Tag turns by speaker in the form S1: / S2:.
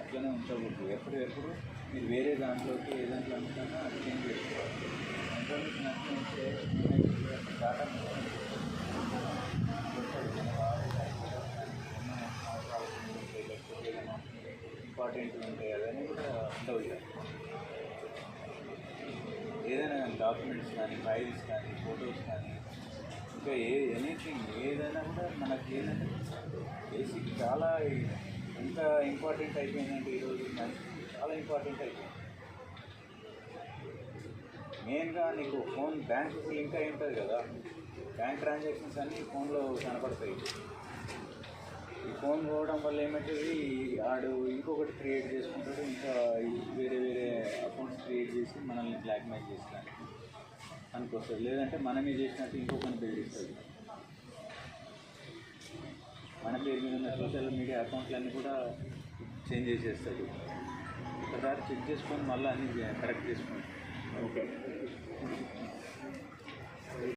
S1: అట్లనే ఉంచకూడదు. ఎప్పుడు మీరు వేరే దాంట్లోకి ఏ దాంట్లో అనుకున్నా అది చేంజ్ చేసుకోవాలి. ఇన్ఫర్మేషన్ అట్లా ఉంటే డాటా ఇంపార్టెంట్ ఉంటాయి అదని కూడా ఉండవు. ఏదైనా డాక్యుమెంట్స్ కానీ, ఫైల్స్ కానీ, ఫొటోస్ కానీ, ఇంకా ఎనీథింగ్ ఏదైనా కూడా మనకి ఏంటంటే బేసిక్ చాలా ఎంత ఇంపార్టెంట్ అయిపోయిందంటే ఈరోజు మనకి చాలా ఇంపార్టెంట్ అయిపోయింది. మెయిన్గా నీకు ఫోన్ బ్యాంకుకి లింక్ అయి ఉంటుంది కదా, బ్యాంక్ ట్రాన్సాక్షన్స్ అన్నీ ఫోన్లో కనపడతాయి. ఈ ఫోన్ పోవడం వల్ల ఏమంటుంది, ఆడు ఇంకొకటి క్రియేట్ చేసుకుంటాడు, ఇంకా వేరే వేరే అకౌంట్స్ క్రియేట్ చేసి మనల్ని బ్లాక్మెయిల్ చేస్తాను అనుకొస్తుంది. లేదంటే మనమే చేసినట్టు ఇంకొకరిని బెదిరిస్తుంది. మన పేరు మీద ఉన్న సోషల్ మీడియా అకౌంట్లన్నీ కూడా చేంజ్ చేసేస్తాడు. ఒకసారి చెక్ చేసుకొని మళ్ళీ అన్నీ కరెక్ట్ చేసుకోండి.
S2: ఓకే.